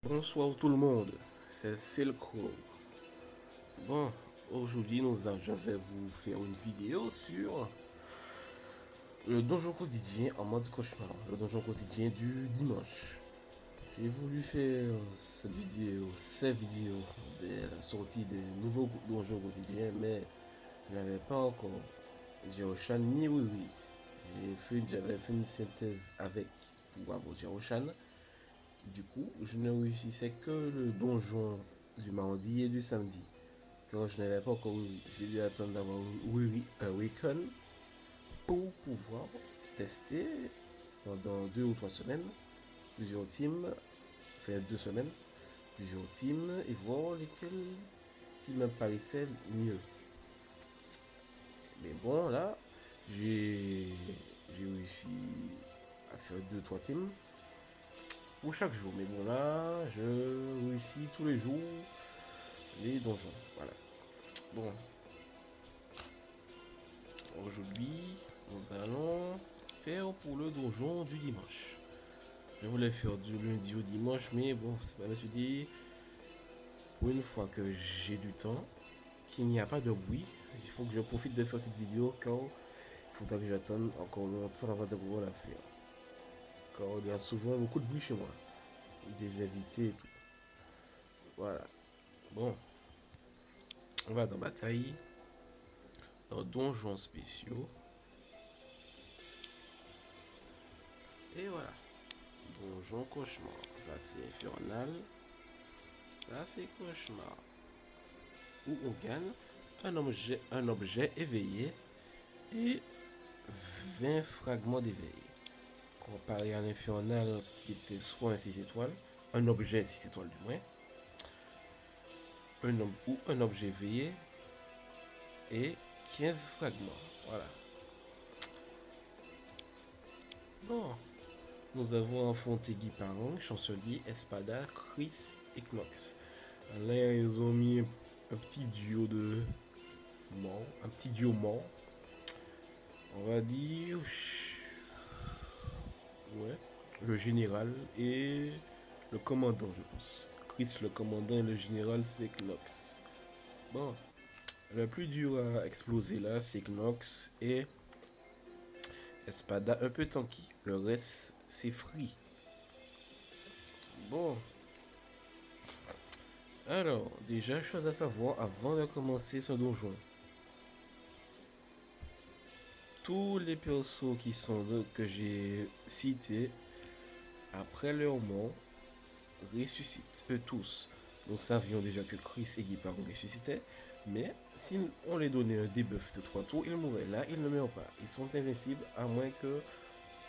Bonsoir tout le monde, c'est Silkro. Bon, aujourd'hui je vais vous faire une vidéo sur le donjon quotidien en mode cauchemar, le donjon quotidien du dimanche. J'ai voulu faire cette vidéo de la sortie des nouveaux donjons quotidiens, mais je n'avais pas encore Jeroshan ni Wiri. J'avais fait une synthèse avec pour avoir Jeroshan. Du coup, je ne réussissais que le donjon du mardi et du samedi. Quand je n'avais pas encore eu, j'ai dû attendre d'avoir Weekend pour pouvoir tester pendant 2 ou 3 semaines plusieurs teams, faire 2 semaines, plusieurs teams et voir lesquels qui me paraissaient mieux. Mais bon, là, j'ai réussi à faire 2 3 teams pour chaque jour. Mais bon, là, je réussis tous les jours les donjons. Voilà. Bon, aujourd'hui, nous allons faire pour le donjon du dimanche. Je voulais faire du lundi au dimanche, mais bon, je me suis dit, pour une fois que j'ai du temps, qu'il n'y a pas de bruit, il faut que je profite de faire cette vidéo car il faudra que j'attende encore longtemps avant de pouvoir la faire. Car il y a souvent beaucoup de bruit chez moi, des invités et tout. Voilà. Bon, on va dans bataille, dans donjons spéciaux. Et voilà. Donjon cauchemar. Ça c'est infernal. Ça c'est cauchemar. Où on gagne un objet éveillé et 20 fragments d'éveil. Comparé à l'infernal qui était soit un 6 étoiles, un objet 6 étoiles du moins, un objet éveillé et 15 fragments. Voilà. Bon, nous avons affronté Guy Parang, Chancelier, Espada, Chris et Knox. Là, ils ont mis un petit duo de mort, un petit duo mort. On va dire, ouais, le général et le commandant, je pense. Chris, le commandant, et le général, c'est Knox. Bon, le plus dur à exploser là, c'est Knox et Espada, un peu tanky. Le reste, c'est free. Bon, alors, déjà, chose à savoir avant de commencer ce donjon. Tous les persos que j'ai cités, après leur mort, ressuscitent. Eux tous. Nous savions déjà que Chris et Guy Parron ressuscitaient, mais si on les donnait un debuff de 3 tours, ils mourraient. Là, ils ne meurent pas. Ils sont invincibles à moins que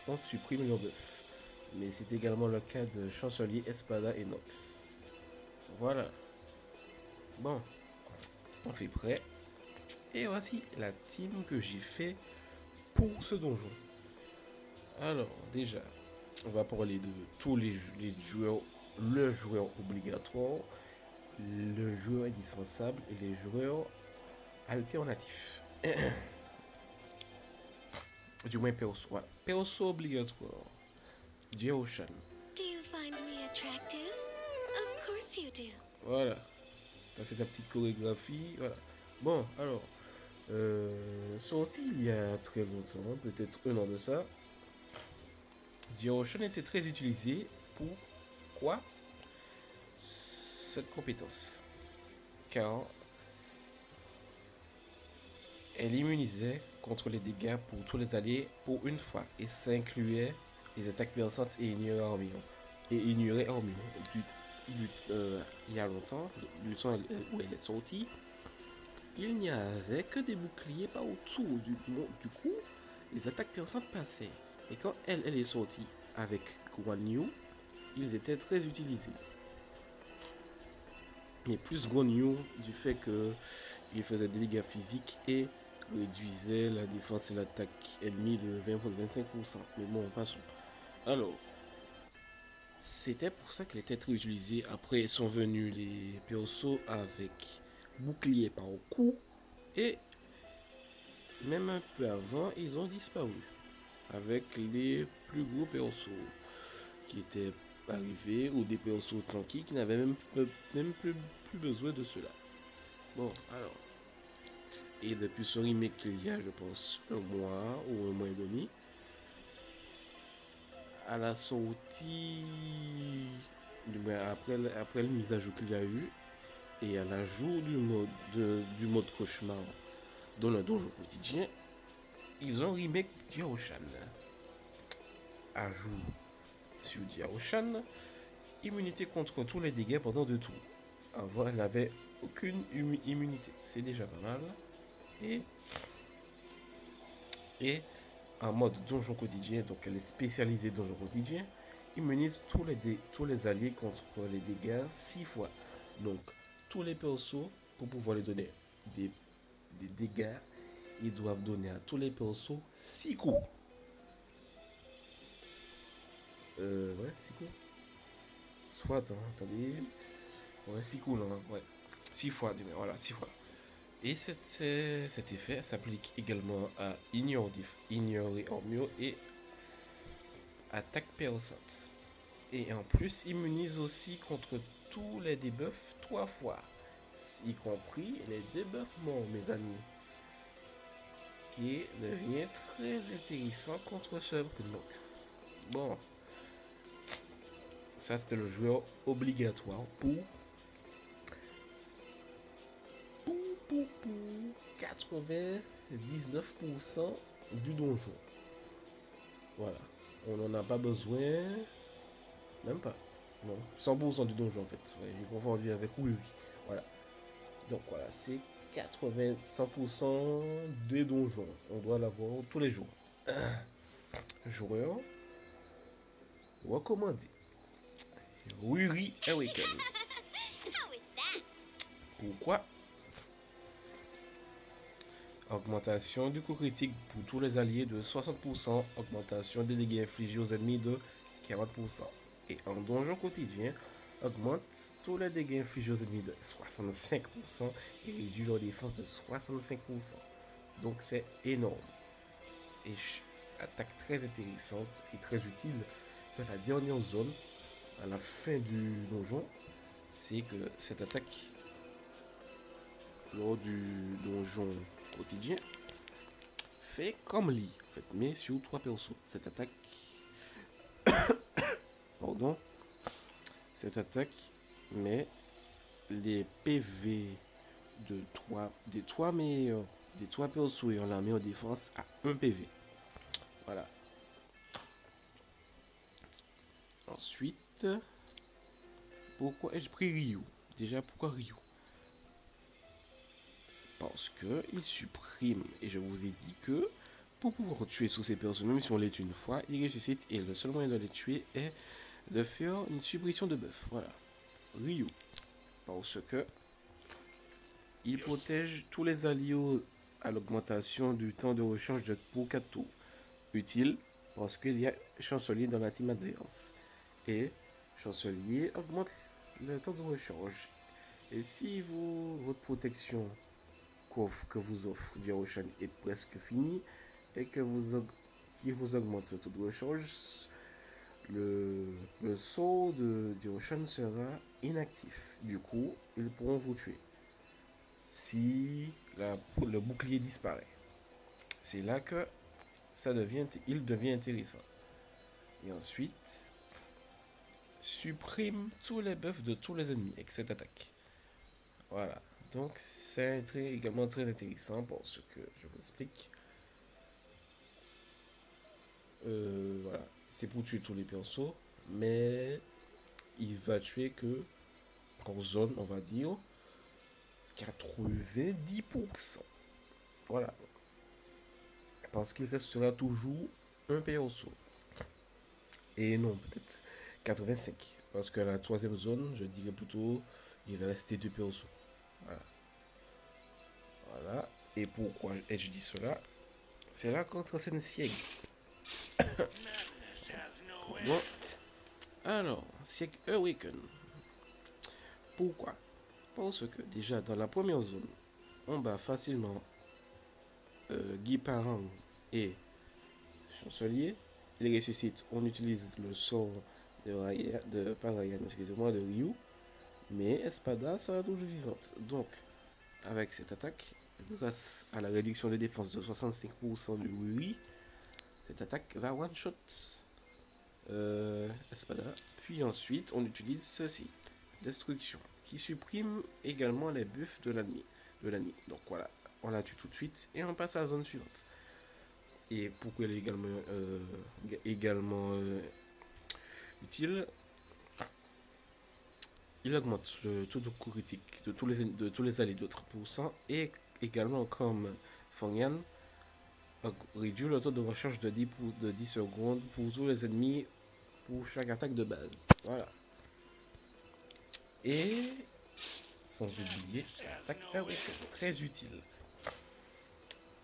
on supprime leur buff. Mais c'est également le cas de Chancelier, Espada et Nox. Voilà. Bon, on fait prêt. Et voici la team que j'ai fait pour ce donjon. Alors, déjà, on va parler de tous les joueurs, le joueur obligatoire, le joueur indispensable et les joueurs alternatifs. Du moins perso. Voilà. Perso obligatoire. Jeroshan. Do you find me attractive? Of course you do. Voilà. Ça fait ta petite chorégraphie. Voilà. Bon, alors. Sorti il y a très longtemps, peut-être un an de ça. Jeroshan était très utilisé pour quoi? Cette compétence. Car elle immunisait contre les dégâts pour tous les alliés pour une fois. Et ça incluait les attaques perçantes et ignorait Armion. Il y a longtemps, du temps où elle est sortie, il n'y avait que des boucliers pas autour du coup, les attaques perçantes passaient. Et quand elle est sortie avec Guan Yu, ils étaient très utilisés. Mais plus Guan Yu du fait que il faisait des dégâts physiques et réduisait la défense et l'attaque ennemie de 20 pour 25%. Mais bon, passons. Alors, c'était pour ça qu'elle était très utilisée. Après sont venus les persos avec bouclier par au cou. Et même un peu avant, ils ont disparu. Avec les plus gros persos qui étaient arriver ou des persos tranquilles qui n'avaient même plus besoin de cela. Bon, alors. Et depuis ce remake qu'il y a, je pense, un mois ou un mois et demi, à la sortie, après la mise à jour qu'il y a eu, et à l'ajout du mode cauchemar dans le donjon quotidien, ils ont remake Diaoshan. Ajout sur Diaoshan, immunité contre tous les dégâts pendant 2 tours. Avant, elle n'avait aucune immunité. C'est déjà pas mal. Et en mode donjon quotidien, donc elle est spécialisée donjon quotidien, immunise tous les alliés contre les dégâts 6 fois. Donc, tous les persos, pour pouvoir les donner des, des dégâts, ils doivent donner à tous les persos 6 coups. Ouais, 6 coups. Soit, attendez. Ouais, 6 coups, non, ouais. 6 fois, voilà, 6 fois. Et cet effet s'applique également à ignorer en mieux et attaque perçante. Et en plus, immunise aussi contre tous les debuffs 3 fois, y compris les debuffs morts, mes amis. Qui devient très intéressant contre ce Nox. Bon, ça c'était le joueur obligatoire pour 99% du donjon. Voilà. On n'en a pas besoin. Même pas. Non. 100% du donjon en fait. Ouais, j'ai confondu avec oui. Voilà. Donc voilà, c'est 100% des donjons. On doit l'avoir tous les jours. Joueur recommandé. Ruri Awaken. Pourquoi? Augmentation du coup critique pour tous les alliés de 60%, augmentation des dégâts infligés aux ennemis de 40%. Et en donjon quotidien, augmente tous les dégâts infligés aux ennemis de 65% et réduit leur défense de 65%. Donc c'est énorme. Et attaque très intéressante et très utile dans la dernière zone, à la fin du donjon, c'est que cette attaque lors du donjon quotidien fait comme lit en fait, mais sur 3 persos. Pardon, cette attaque met les PV des 3 meilleurs, des 3 persos ayant la meilleure défense à 1 PV. Voilà. Ensuite, pourquoi ai-je pris Ryu? Déjà, pourquoi Ryu? Parce que il supprime, et je vous ai dit que pour pouvoir tuer sous ces personnes, même si on les tue une fois, ils ressuscitent, et le seul moyen de les tuer est de faire une suppression de buff. Voilà. Ryu. Parce que il protège tous les alliés à l'augmentation du temps de rechange pour 4 tours. Utile parce qu'il y a chancelier dans la team advance. Et chancelier augmente le temps de rechange. Et si votre protection que vous offre Diaoshan est presque fini et que qui vous augmente le taux de rechange, le sort de Diaoshan sera inactif. Du coup, ils pourront vous tuer. Si le bouclier disparaît, c'est là que il devient intéressant. Et ensuite, supprime tous les buffs de tous les ennemis avec cette attaque. Voilà. Donc c'est également très intéressant parce que je vous explique. Voilà. C'est pour tuer tous les persos, mais il va tuer que en zone, on va dire, 90%. Voilà. Parce qu'il restera toujours un perso. Et non, peut-être 85. Parce que la troisième zone, je dirais plutôt, il va rester 2 persos. Voilà. Voilà. Et pourquoi ai-je dit cela? C'est là contre Sieg. Bon. Alors, Sieg Awaken. Pourquoi? Parce que déjà dans la première zone, on bat facilement Guy Parang et Chancelier. Il ressuscite, on utilise le sort pas Ryan, excusez-moi, de Ryu, mais Espada sera toujours vivante. Donc, avec cette attaque, grâce à la réduction de défense de 65% du Wii, cette attaque va one-shot Espada. Puis ensuite, on utilise ceci, Destruction, qui supprime également les buffs de l'ennemi. Donc voilà, on la tue tout de suite et on passe à la zone suivante. Et pourquoi elle est également utile, il augmente le taux de coup critique de tous les alliés de 30% et également comme Fangyan réduit le taux de recharge de 10 secondes pour tous les ennemis pour chaque attaque de base. Voilà. Et sans oublier l'attaque Awaken, très utile.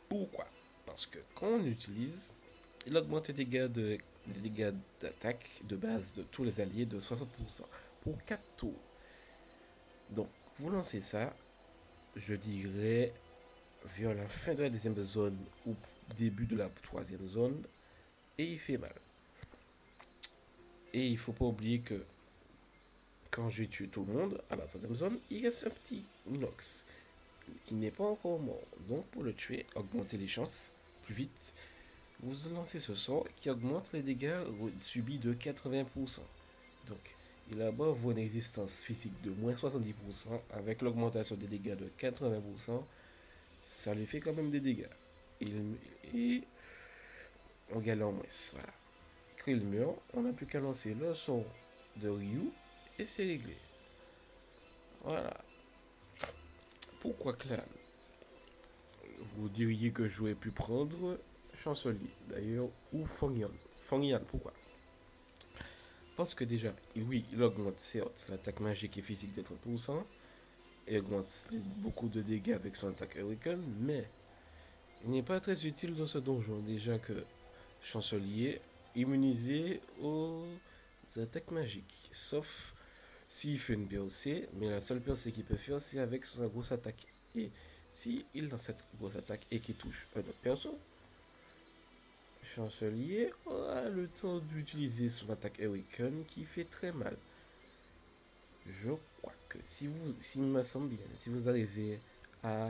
Pourquoi? Parce que quand on l'utilise, il augmente les dégâts d'attaque de base de tous les alliés de 60% pour 4 tours. Donc, vous lancez ça, je dirais, vers la fin de la deuxième zone ou début de la troisième zone, et il fait mal. Et il faut pas oublier que quand j'ai tué tout le monde à la troisième zone, il reste un petit Nox qui n'est pas encore mort. Donc, pour le tuer, augmenter les chances plus vite, vous lancez ce sort qui augmente les dégâts subis de 80%. Donc, il above une résistance physique de moins 70%. Avec l'augmentation des dégâts de 80%, ça lui fait quand même des dégâts. Et on gagne en moins. Voilà. Quand il meurt, on n'a plus qu'à lancer le sort de Ryu et c'est réglé. Voilà. Pourquoi Clan? Vous diriez que j'aurais pu prendre Chancelier, d'ailleurs, ou Fangyan. Fangyan, pourquoi? Parce que déjà, oui, il augmente certes l'attaque magique et physique de 30%, et augmente beaucoup de dégâts avec son attaque Hurricane, mais il n'est pas très utile dans ce donjon. Déjà que Chancelier immunisé aux attaques magiques, sauf s'il fait une POC, mais la seule POC qu'il peut faire, c'est avec sa grosse attaque. Et si il lance cette grosse attaque et qu'il touche un autre perso, Chancelier aura le temps d'utiliser son attaque Hurricane qui fait très mal. Je crois que s'il me semble bien, si vous arrivez à,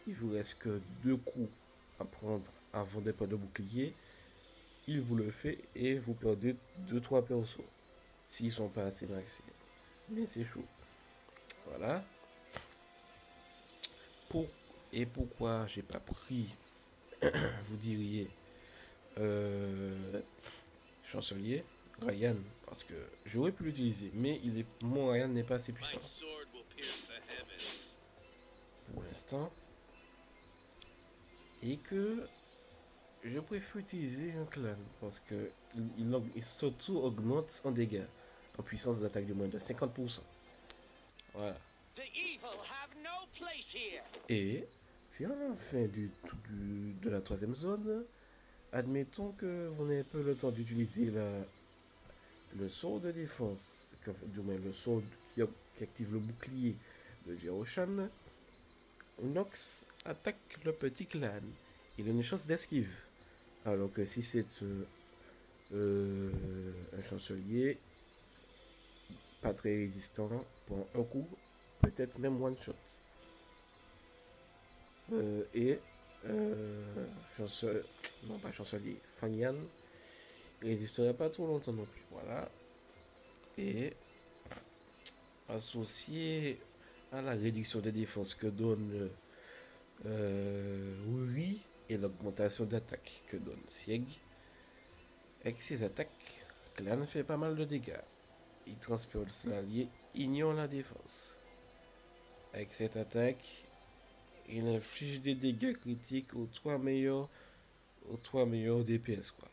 il vous reste que 2 coups à prendre avant de pas de bouclier, il vous le fait et vous perdez 2-3 persos. S'ils sont pas assez maxés. Mais c'est chaud. Voilà. Et pourquoi j'ai pas pris, vous diriez, Chancelier, Ryan, parce que j'aurais pu l'utiliser, mais mon Ryan n'est pas assez puissant. Pour l'instant. Et que je préfère utiliser un clan parce que il surtout augmente en dégâts, en puissance d'attaque de moins de 50%. Voilà. Et, vers la fin de la troisième zone, admettons que vous n'avez pas le temps d'utiliser le sort de défense, du moins le sort qui active le bouclier de Jeroshan. Nox attaque le petit clan. Il a une chance d'esquive. Alors que si c'est un chancelier, pas très résistant, pour un coup, peut-être même one shot. Et non pas chancelier, Fangyan, il résisterait pas trop longtemps non plus. Voilà. Et associé à la réduction de défense que donne Wuri et l'augmentation d'attaque que donne Sieg, avec ses attaques, Clan fait pas mal de dégâts. Il transporte l'allié, ignore la défense. Avec cette attaque, il inflige des dégâts critiques aux 3 meilleurs DPS quoi.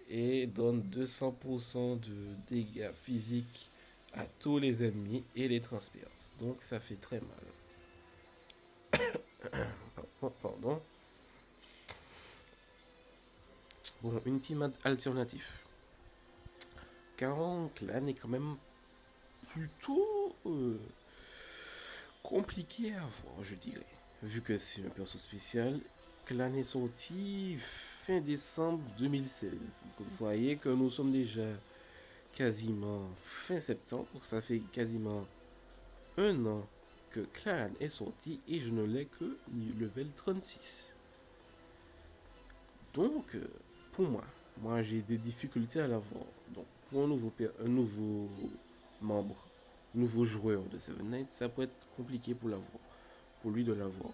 Et donne 200% de dégâts physiques à tous les ennemis et les transperce. Donc ça fait très mal. Pardon. Bon, une team alternative. Car Clan est quand même plutôt compliqué à voir, je dirais. Vu que c'est un perso spécial, Clan est sorti fin décembre 2016. Donc, vous voyez que nous sommes déjà quasiment fin septembre. Ça fait quasiment un an que Clan est sorti et je ne l'ai que level 36. Donc, pour moi j'ai des difficultés à l'avoir. Donc, pour un nouveau membre, nouveau joueur de Seven Knights, ça peut être compliqué pour l'avoir, pour lui de l'avoir.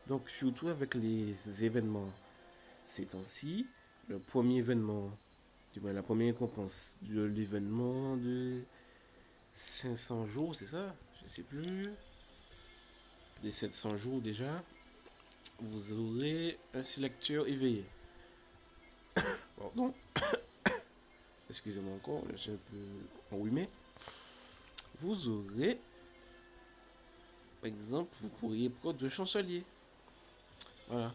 Donc, surtout avec les événements ces temps-ci, le premier événement, du moins la première récompense de l'événement de 500 jours, c'est ça? Je sais plus. Des 700 jours déjà, vous aurez un sélecteur éveillé. Pardon. Excusez-moi encore, je suis un peu enrhumé. Vous aurez, par exemple, vous pourriez prendre deux chanceliers. Voilà.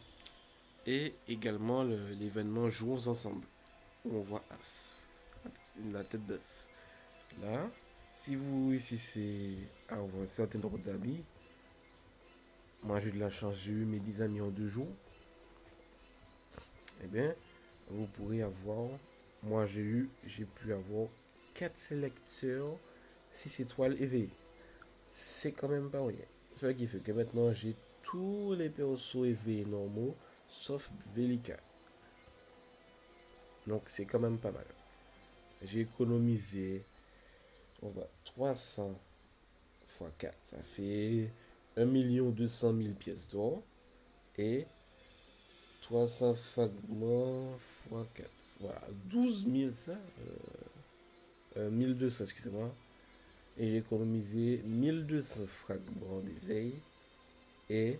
Et également l'événement Jouons ensemble, où on voit As, la tête d'As. Là, si vous réussissez à avoir un certain nombre d'amis, moi j'ai de la chance, j'ai eu mes 10 amis en 2 jours, eh bien, vous pourrez avoir, moi j'ai pu avoir 4 sélecteurs 6 étoiles éveillés. C'est quand même pas rien. C'est ça qui fait que maintenant j'ai tous les persos éveillés normaux, sauf Velika. Donc c'est quand même pas mal. J'ai économisé, on va 300 x 4, ça fait 1 200 000 pièces d'or. Et 300 fragments x 4. Voilà, 12 000 ça. 1200, excusez-moi. Et j'ai économisé 1200 fragments d'éveil. Et.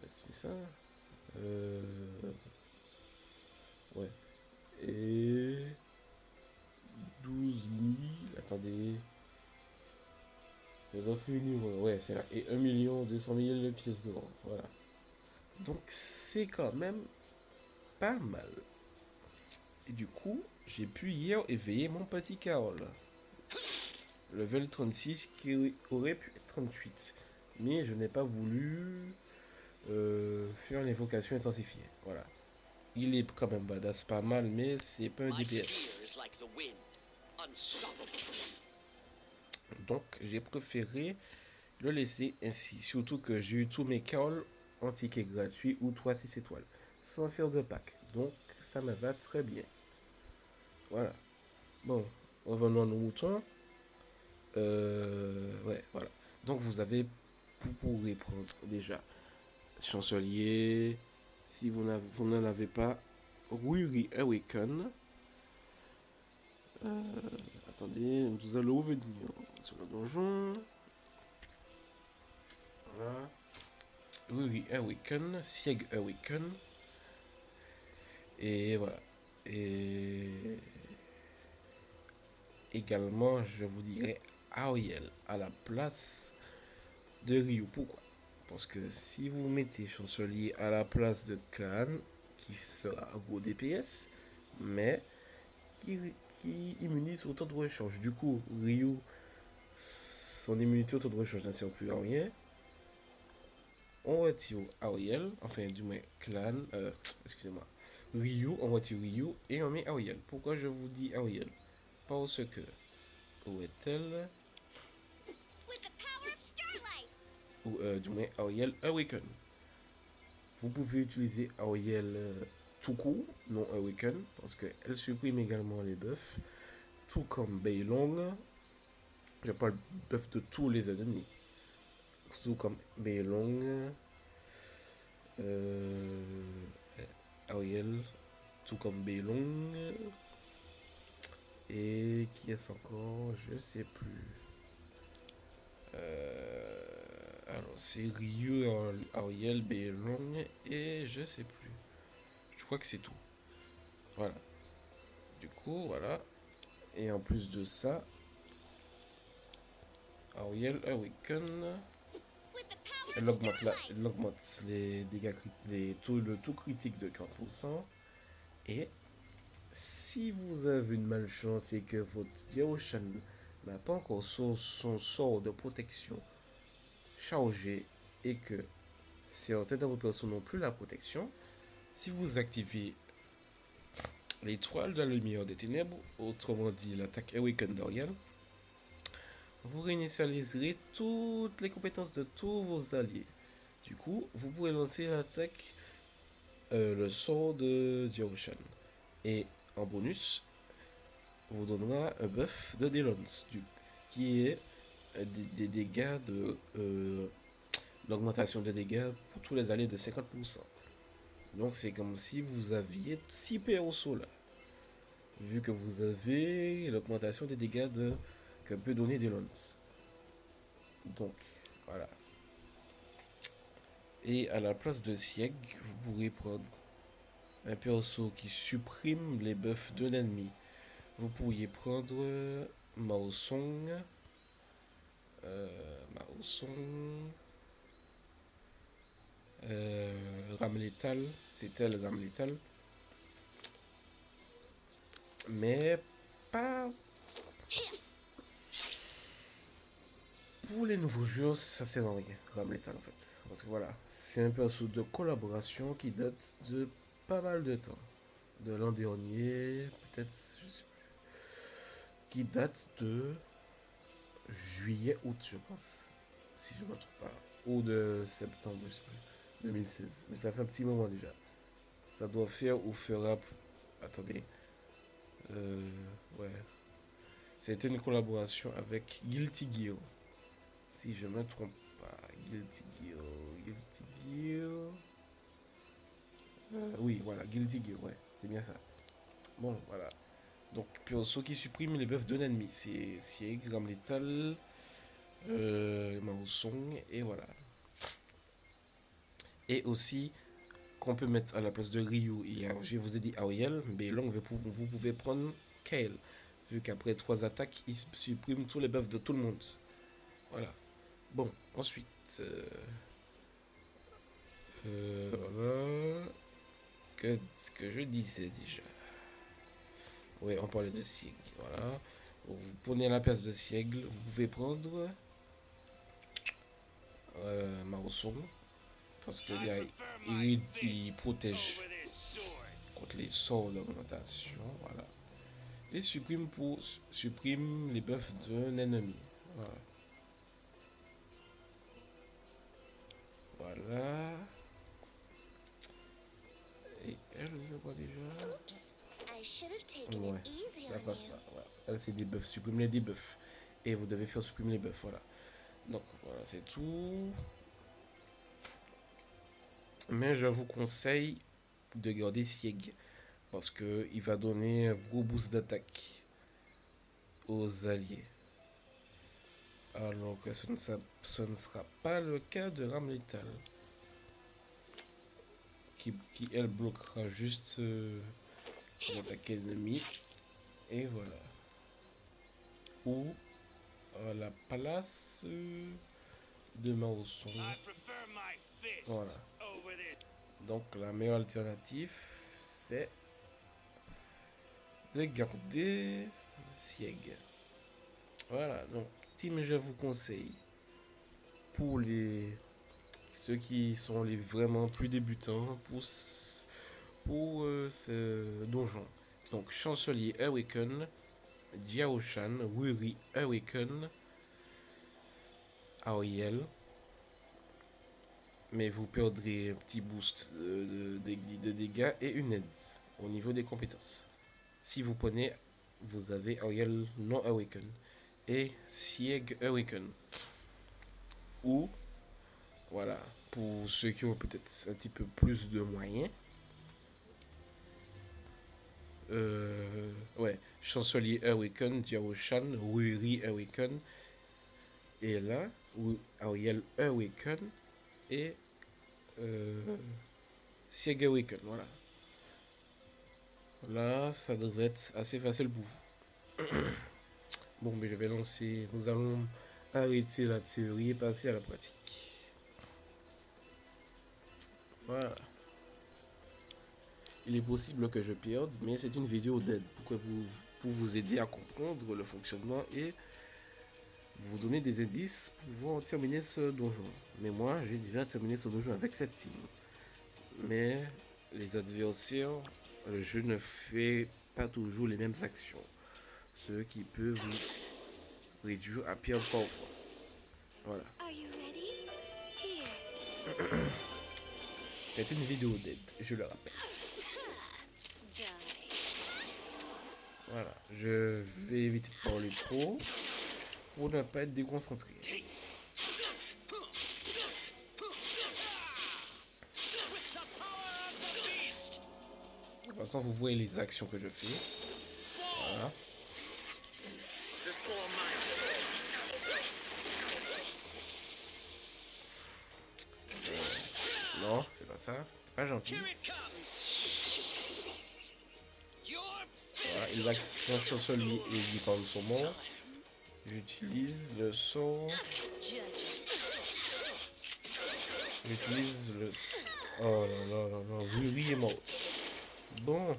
C'est ça. Ouais. Et. 12 000. Attendez. J'ai fini. Ouais, c'est là. Et 1 200 000 pièces d'or. Voilà. Donc c'est quand même pas mal. Et du coup, j'ai pu hier éveiller mon petit Carole. Level 36 qui aurait pu être 38. Mais je n'ai pas voulu faire l'invocation intensifiée. Voilà. Il est quand même badass pas mal, mais c'est pas un DPS. Donc j'ai préféré le laisser ainsi. Surtout que j'ai eu tous mes Carole en ticket gratuit ou 3-6 étoiles. Sans faire de pack. Donc ça me va très bien. Voilà. Bon, revenons à nos moutons. Ouais, voilà. Donc vous pourrez prendre déjà chancelier. Si vous n'en avez pas, Ruri Awaken. Attendez, nous allons revenir sur le donjon. Voilà. Ruri Awaken, Sieg Awaken. Et voilà. Et également, je vous dirais Ariel à la place de Ryu. Pourquoi? Parce que si vous mettez chancelier à la place de Clan, qui sera un gros DPS, mais qui immunise au temps de recharge. Du coup, Ryu, son immunité au temps de recharge ne sert plus à rien. On retire Ariel, enfin du moins Clan, excusez-moi, Ryu, on retire Ryu et on met Ariel. Pourquoi je vous dis Ariel? Parce que, où est-elle? Ou du moins Ariel Awaken. Vous pouvez utiliser Ariel tout court, non Awaken, parce qu'elle supprime également les buffs, tout comme Beilong. Je parle buff de tous les ennemis, tout comme Beilong, Ariel, tout comme Beilong, et qui est encore, je sais plus. Alors c'est Ryu, Ariel, Beilong et je sais plus. Je crois que c'est tout. Voilà. Du coup, voilà. Et en plus de ça, Ariel Awaken, elle augmente les dégâts, le tout critique de 40%. Et si vous avez une malchance et que votre Diaoshan n'a pas encore son sort de protection chargé et que certains de vos persos n'ont plus la protection. Si vous activez l'étoile de la lumière des ténèbres, autrement dit l'attaque Awaken d'Oriel, vous réinitialiserez toutes les compétences de tous vos alliés. Du coup, vous pourrez lancer l'attaque, le sort de Diaoshan. Et en bonus, vous donnera un buff de Delons, qui est des dégâts de l'augmentation de dégâts pour tous les alliés de 50%. Donc c'est comme si vous aviez 6 persos là. Vu que vous avez l'augmentation des dégâts que peut donner Delons. Donc voilà. Et à la place de Sieg, vous pourrez prendre un perso qui supprime les buffs d'un ennemi. Vous pourriez prendre Mao Song. Rame létal, c'est elle rame létal. Mais pas pour les nouveaux joueurs, ça sert à rien, rame létal en fait. Parce que voilà, c'est un perso de collaboration qui date de pas mal de temps. De l'an dernier, peut-être, je sais plus. Qui date de juillet, août, je pense. Si je ne me trompe pas. Ou de septembre, je sais plus. 2016. Mais ça fait un petit moment déjà. Ça doit faire ou fera. Attendez. Ouais. C'était une collaboration avec Guilty Gear. Si je me trompe pas. Guilty Gear. Oui, voilà. Guilty Gear, ouais. C'est bien ça. Bon, voilà. Donc, perso qui supprime les buffs d'un ennemi. C'est Sieg, Rame létal, Mao Song, et voilà. Et aussi, qu'on peut mettre à la place de Ryu et je vous ai dit Auriel, mais là, vous pouvez prendre Kale. Vu qu'après 3 attaques, il supprime tous les buffs de tout le monde. Voilà. Bon, ensuite. Voilà. Ce que je disais déjà. Oui, on parlait de Sieg. Voilà. Vous prenez la place de Sieg, vous pouvez prendre Mao Song. Parce que il protège contre les sorts d'augmentation. Voilà. Et supprime les buffs d'un ennemi. Voilà. Voilà. Et elle, je vois déjà. Ouais, ça passe pas. Voilà. Elle, c'est des buffs. Supprime les debuffs. Et vous devez faire supprimer les buffs. Voilà. Donc, voilà, c'est tout. Mais je vous conseille de garder Sieg. Parce que il va donner un gros boost d'attaque aux alliés. Alors que ce ne sera pas le cas de Rame létal. Qui elle bloquera juste l'attaque ennemie. Et voilà. Ou à la place de Mao Song. Voilà. Donc la meilleure alternative, c'est de garder Sieg. Voilà. Donc team, je vous conseille pour ceux qui sont les vraiment plus débutants pour ce donjon. Donc Chancelier Awaken, Diaoshan, Wuri Awaken, Auriel. Mais vous perdrez un petit boost de dégâts et une aide au niveau des compétences. Si vous prenez, vous avez Auriel non Awaken et Sieg Awaken. Ou, voilà, pour ceux qui ont peut-être un petit peu plus de moyens, ouais, Chancelier Awaken, Diaoshan, Wuri Awaken, et là, Auriel Awaken et Sieg Awaken, voilà. Là, ça devrait être assez facile pour vous. Bon, mais je vais lancer. Nous allons arrêter la théorie et passer à la pratique. Voilà. Il est possible que je perde, mais c'est une vidéo d'aide pour vous aider à comprendre le fonctionnement et vous donner des indices pour pouvoir terminer ce donjon. Mais moi, j'ai déjà terminé ce donjon avec cette team. Mais les adversaires, le jeu ne fait pas toujours les mêmes actions. Ce qui peut vous réduire à pire parfois. Voilà. Are you ready? Here. C'est une vidéo d'aide, je le rappelle. Die. Voilà, je vais éviter de parler trop pour ne pas être déconcentré. De toute façon, vous voyez les actions que je fais. Voilà. Non, c'est pas ça, c'est pas gentil. Voilà, il va sur celui et il dit parle son mot. J'utilise le son. J'utilise le. Oh là là là là, oui, oui, est mort. Bon.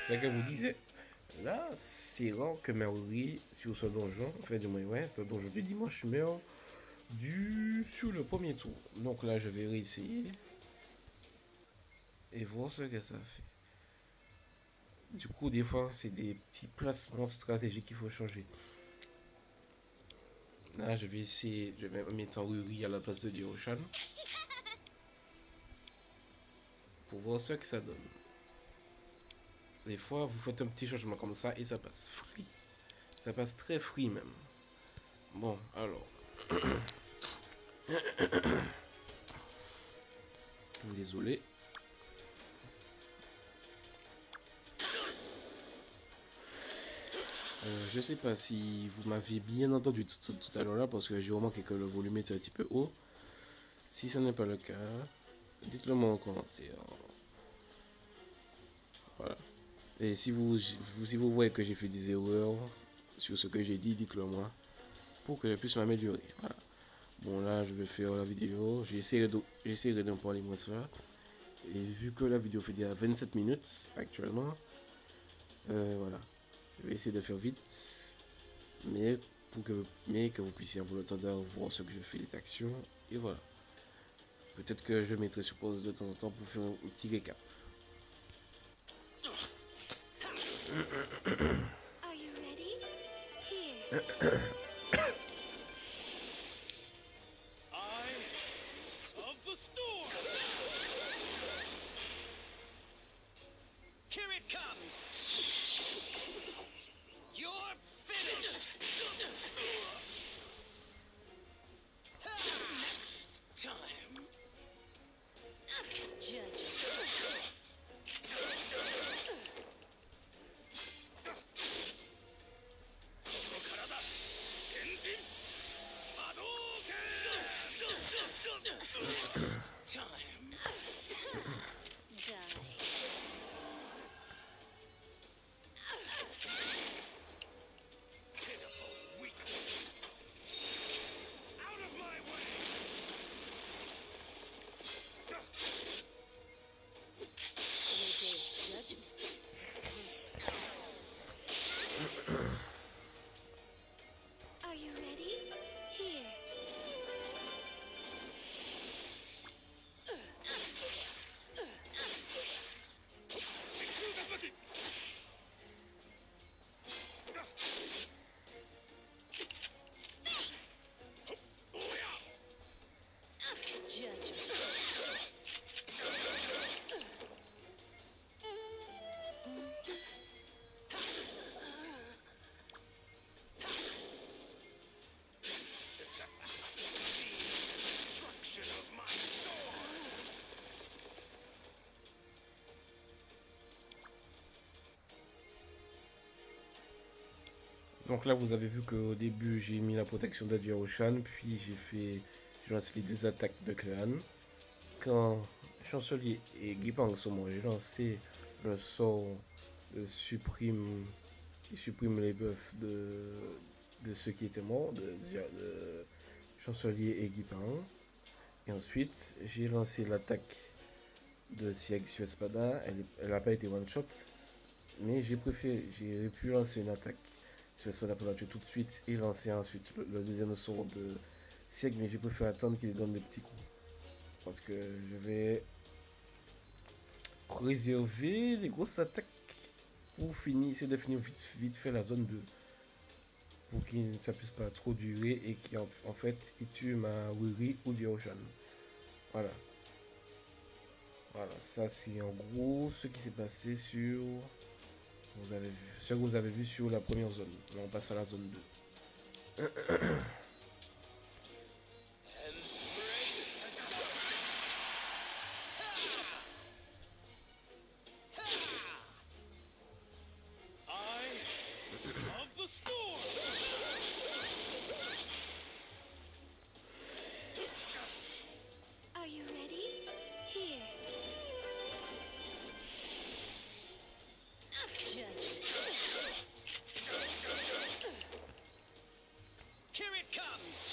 C'est ce que vous disiez. Là, c'est rare que Maori sur ce donjon, enfin du moins, ouais, c'est le donjon du dimanche meurt sur le premier tour. Donc là, je vais réessayer et voir ce que ça fait. Du coup, des fois, c'est des petits placements stratégiques qu'il faut changer. Là, je vais essayer, je vais mettre en Ruri à la place de Dioshan pour voir ce que ça donne. Des fois, vous faites un petit changement comme ça et ça passe free. Ça passe très free même. Bon, alors. Désolé. Je sais pas si vous m'avez bien entendu tout à l'heure là parce que j'ai remarqué que le volume était un petit peu haut. Si ce n'est pas le cas, dites-le moi en commentaire. Voilà. Et si vous voyez que j'ai fait des erreurs sur ce que j'ai dit, dites-le moi pour que je puisse m'améliorer. Voilà. Bon là je vais faire la vidéo. J'essaierai d'en parler moins ça. Et vu que la vidéo fait déjà 27 minutes actuellement, voilà. Je vais essayer de faire vite. Mais que vous puissiez avoir le temps de voir ce que je fais, les actions. Et voilà. Peut-être que je mettrai sur pause de temps en temps pour faire un petit récap. Are you ready? Here. Are you ready? Here. Donc là vous avez vu qu'au début j'ai mis la protection de Dioshan, puis j'ai lancé les deux attaques de clan. Quand Chancelier et Gipang sont morts, j'ai lancé le sort qui supprime les buffs de ceux qui étaient morts, de Chancelier et Gipang. Et ensuite j'ai lancé l'attaque de Sieg sur Espada, elle n'a pas été one shot, Mais j'ai pu lancer une attaque sur l'espadon pour la tuer tout de suite et lancer ensuite le deuxième sort de siècle, mais j'ai préféré attendre qu'il donne des petits coups. Parce que je vais réserver les grosses attaques pour finir, essayer de finir vite fait la zone 2. Pour que ça puisse pas trop durer et qu'en fait il tue ma Wiri ou du Ocean. Voilà. Voilà, ça c'est en gros ce qui s'est passé sur. Vous avez vu. Ce que vous avez vu sur la première zone. Là on passe à la zone 2. Are you ready? Here. Judge. Here it comes!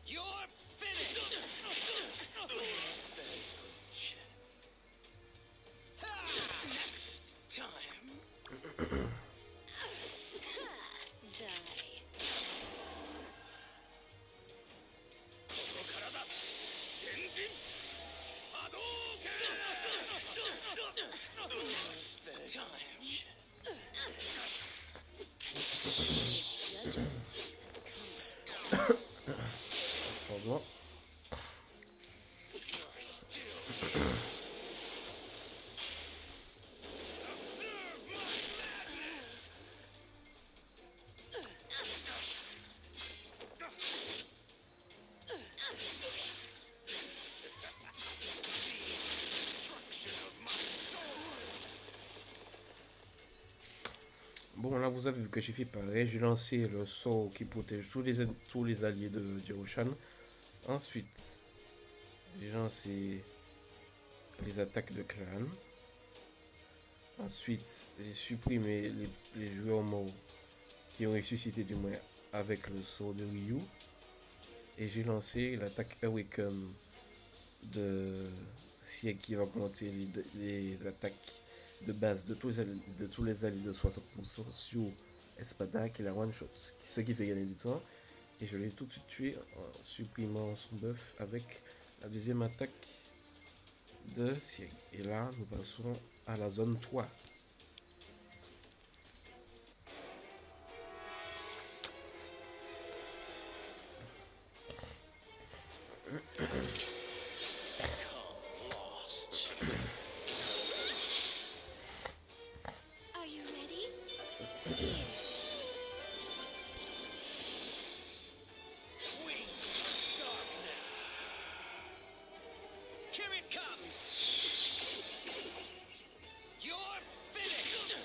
You're finished! Next time! Die. Next time! Judgment has come. Pardon. You're still... Bon, là vous avez vu que j'ai fait pareil. J'ai lancé le sort qui protège tous les alliés de Jerushan. Ensuite, j'ai lancé les attaques de clan. Ensuite, j'ai supprimé les joueurs morts qui ont ressuscité du moins avec le sort de Ryu. Et j'ai lancé l'attaque Awaken de Sieg qui va augmenter les attaques de base de tous les alliés de 60% sur Espada qui est la one shot, ce qui fait gagner du temps. Et je l'ai tout de suite tué en supprimant son buff avec la deuxième attaque de Sieg. Et là, nous passons à la zone 3. Lost. Are you ready? Here. Wings of darkness. Here it comes. You're finished.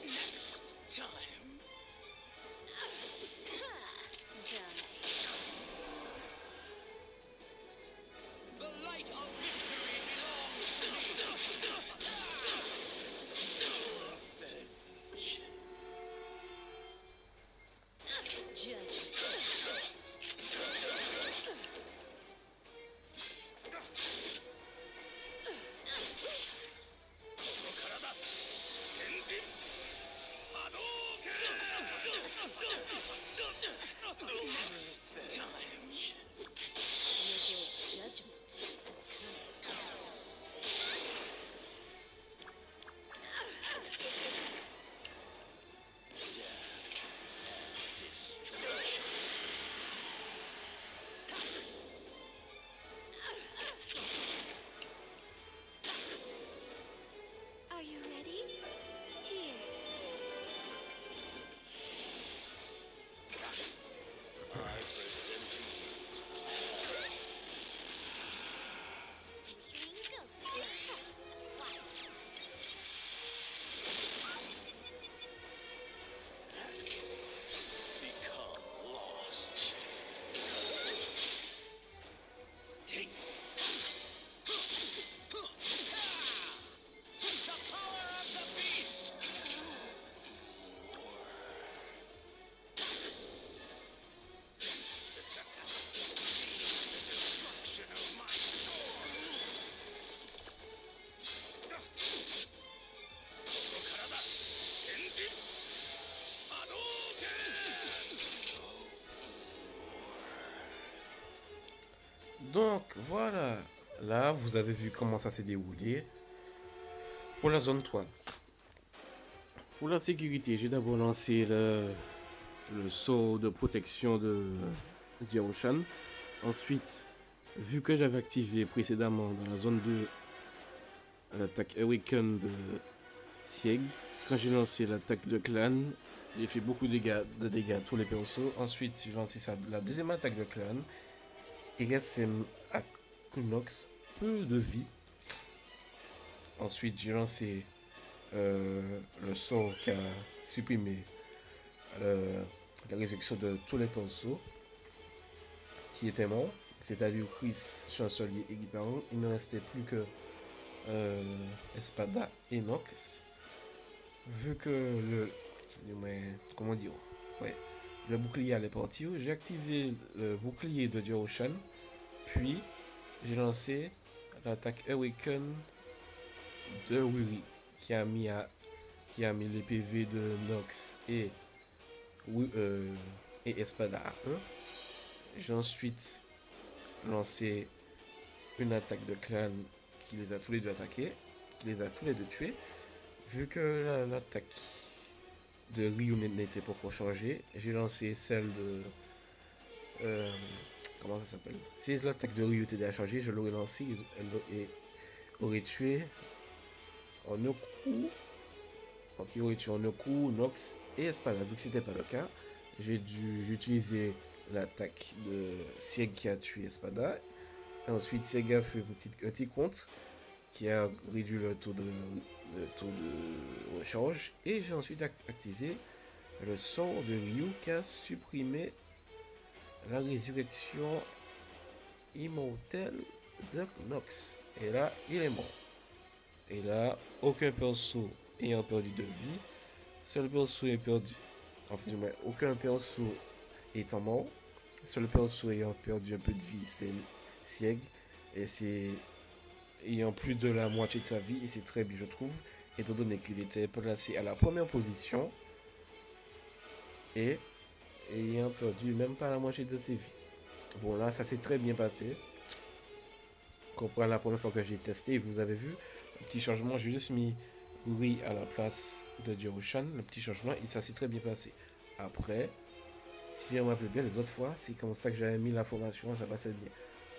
Next time. Die. Donc voilà, là vous avez vu comment ça s'est déroulé pour la zone 3. Pour la sécurité, j'ai d'abord lancé le saut de protection de Ocean. Ensuite, vu que j'avais activé précédemment dans la zone 2 l'attaque Awaken de Sieg, quand j'ai lancé l'attaque de Clan, j'ai fait beaucoup de dégâts à tous les persos. Ensuite, j'ai lancé la deuxième attaque de Clan. Et là, c'est à Kunox, peu de vie. Ensuite, j'ai lancé le sort qui a supprimé la résurrection de tous les persos qui étaient morts, c'est-à-dire Chris, Chancelier et Guiparon. Il ne restait plus que Espada et Nox. Vu que comment dire, ouais, le bouclier allait partir, j'ai activé le bouclier de Dioroshan, puis j'ai lancé l'attaque Awaken de Wiri qui a mis les PV de Nox et Espada à 1. J'ai ensuite lancé une attaque de clan qui les a tous les deux attaqués, qui les a tous les deux tués. Vu que l'attaque de Ryu n'était pas encore changée, j'ai lancé celle de... comment ça s'appelle? Si l'attaque de Ryu était déjà changée, je l'aurais lancée et aurait tué en un coup. Donc il aurait tué en un coup Nox et Espada. Vu que c'était pas le cas, j'ai dû utiliser l'attaque de Sieg qui a tué Espada. Ensuite, Sieg a fait un petit compte qui a réduit le taux de recharge. Et j'ai ensuite activé le sort de Ryu qui a supprimé la résurrection immortelle de Nox. Et là, il est mort. Et là, aucun perso ayant perdu de vie, seul perso est perdu. Enfin, aucun perso étant mort, seul perso ayant perdu un peu de vie, c'est Sieg. Et c'est ayant plus de la moitié de sa vie, et c'est très bien, je trouve, étant donné qu'il était placé à la première position et ayant perdu même pas la moitié de ses vies. Bon, là, ça s'est très bien passé. Comparé à la première fois que j'ai testé, vous avez vu, le petit changement, j'ai juste mis oui à la place de Dioroshan, le petit changement, et ça s'est très bien passé. Après, si je me rappelle bien, les autres fois, c'est comme ça que j'avais mis la formation, ça passait bien.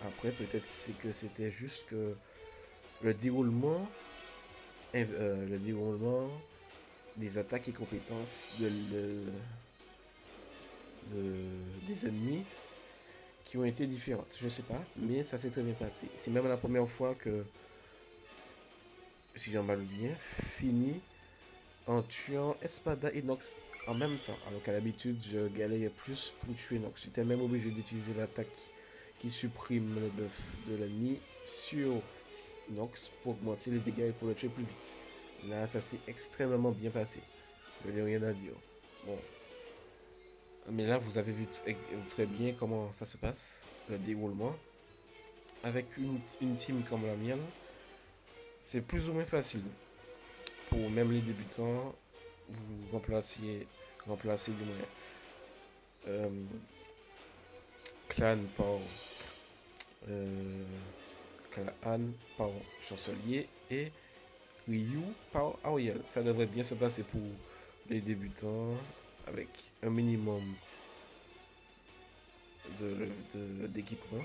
Après, peut-être c'est que c'était juste que le déroulement des attaques et compétences des ennemis qui ont été différentes. Je sais pas, mais ça s'est très bien passé. C'est même la première fois que, si j'en parle bien, fini en tuant Espada et Nox en même temps. Alors qu'à l'habitude, je galérais plus pour tuer Nox. J'étais même obligé d'utiliser l'attaque qui supprime le buff de l'ennemi sur Nox pour augmenter les dégâts et pour le tuer plus vite. Là, ça s'est extrêmement bien passé. Je n'ai rien à dire. Bon. Mais là, vous avez vu très bien comment ça se passe, le déroulement. Avec une team comme la mienne, c'est plus ou moins facile. Pour même les débutants, vous remplacez du moins Clan par Clan par Chancelier et Ryu par Auriel. Ça devrait bien se passer pour les débutants avec un minimum d'équipement.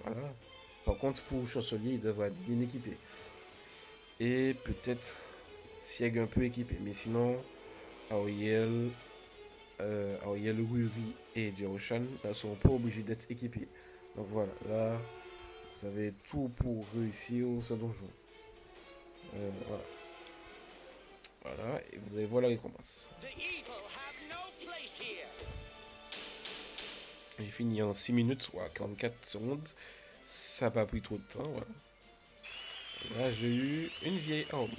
Voilà. Par contre, pour Chancelier, il devrait être bien équipé. Et peut-être Sieg un peu équipé. Mais sinon, Auriel, Wiri et Dioroshan ne sont pas obligés d'être équipés. Donc voilà, là, vous avez tout pour réussir ce donjon. Voilà. Voilà, et vous allez voir la récompense. J'ai fini en 6 minutes ou à 44 secondes. Ça n'a pas pris trop de temps, voilà. Là, j'ai eu une vieille arme,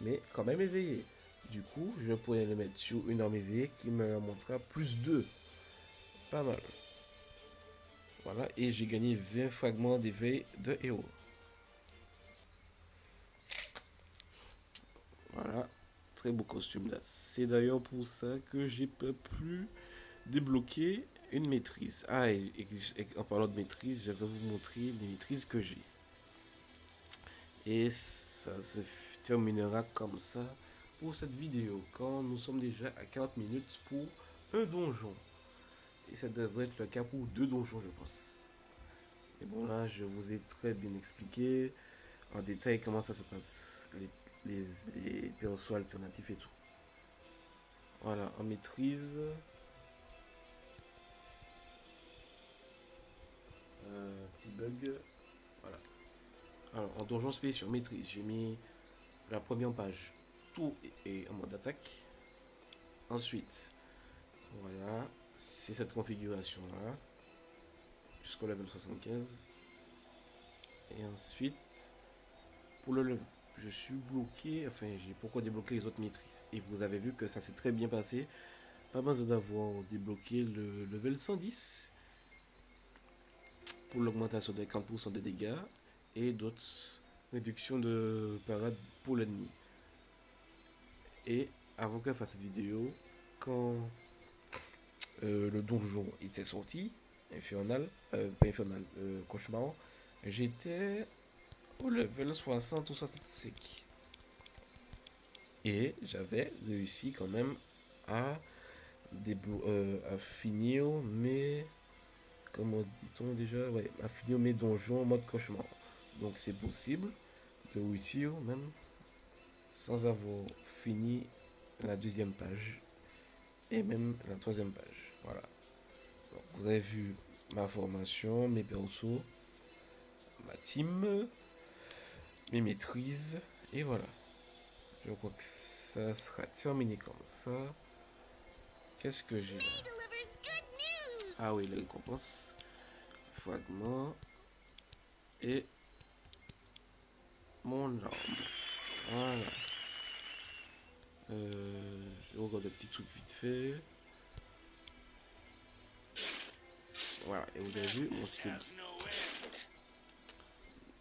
mais quand même éveillée. Du coup, je pourrais le mettre sur une arme éveillée qui me montrera plus 2. Pas mal. Voilà, et j'ai gagné 20 fragments d'éveil de héros. Voilà, très beau costume là. C'est d'ailleurs pour ça que j'ai pas pu débloquer une maîtrise. Ah, et en parlant de maîtrise, je vais vous montrer les maîtrises que j'ai. Et ça se terminera comme ça pour cette vidéo, quand nous sommes déjà à 40 minutes pour un donjon. Et ça devrait être le cas pour 2 donjons, je pense. Et bon, là, je vous ai très bien expliqué en détail comment ça se passe, les persos alternatifs et tout. Voilà, en maîtrise. Petit bug. Voilà. Alors, en donjon spécial maîtrise, j'ai mis la première page. Tout est en mode attaque. Ensuite, voilà, c'est cette configuration-là. Jusqu'au level 75. Et ensuite, pour le level, je suis bloqué. Enfin, j'ai pourquoi débloquer les autres maîtrises. Et vous avez vu que ça s'est très bien passé. Pas besoin d'avoir débloqué le level 110 pour l'augmentation de 40% de dégâts et d'autres réductions de parade pour l'ennemi. Et avant que je fasse cette vidéo, quand le donjon était sorti, infernal, pas infernal, cauchemar, j'étais au level 60 ou 65. Et j'avais réussi quand même à, à finir mes... Comment dit-on déjà, ouais, à finir mes donjons en mode cauchemar. Donc c'est possible de réussir même sans avoir fini la deuxième page et même la troisième page. Voilà. Donc, vous avez vu ma formation, mes persos, ma team, mes maîtrises et voilà. Je crois que ça sera terminé comme ça. Qu'est-ce que j'ai là? He delivers good news. Ah oui, les récompenses. Fragment. Et mon arme. Voilà. Je regarde des petits trucs vite fait. Voilà, et vous avez vu mon This skill. has no end.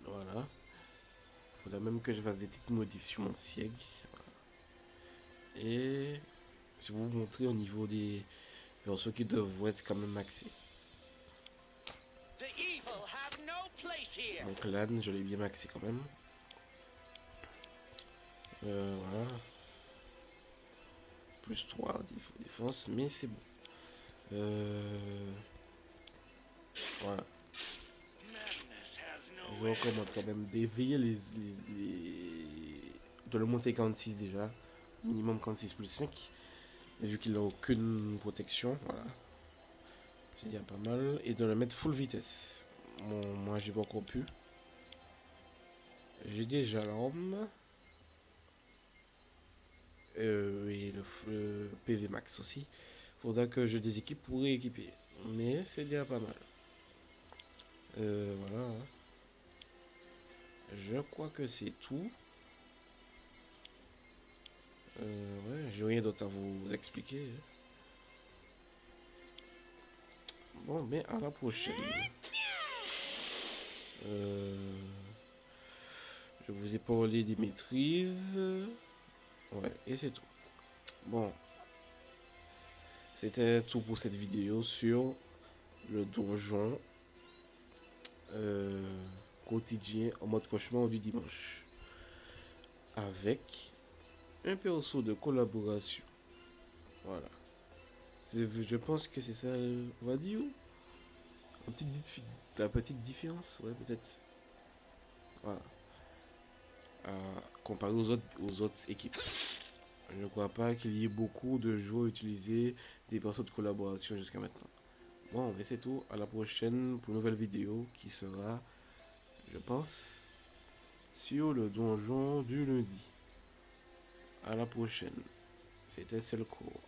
Voilà. Il faudra même que je fasse des petites modifs sur mon siège. Et je vais vous montrer au niveau des persos qui devraient être quand même maxés. The evil have no place here. Donc l'âne, je l'ai bien maxé quand même. Voilà. Plus 3 défense, mais c'est bon. Voilà. Madness has no Je recommande quand même d'éveiller de le monter 46 déjà. Minimum 46 plus 5. Et vu qu'il n'a aucune protection, voilà. C'est déjà pas mal. Et de le mettre full vitesse. Bon, moi j'ai pas encore pu. J'ai déjà l'arme. Et le PV max aussi. Faudra que je déséquipe pour rééquiper. Mais c'est déjà pas mal. Voilà. Je crois que c'est tout. Ouais, j'ai rien d'autre à vous expliquer. Bon, mais à la prochaine. Je vous ai parlé des maîtrises. Ouais, et c'est tout. Bon. C'était tout pour cette vidéo sur le donjon quotidien en mode cauchemar du dimanche. Avec un perso de collaboration. Voilà. Je pense que c'est ça, on va dire. La petite différence, ouais, peut-être. Voilà. Comparé aux autres équipes. Je ne crois pas qu'il y ait beaucoup de joueurs utilisés des persos de collaboration jusqu'à maintenant. Bon, mais c'est tout. À la prochaine pour une nouvelle vidéo qui sera, je pense, sur le donjon du lundi. À la prochaine. C'était Selco.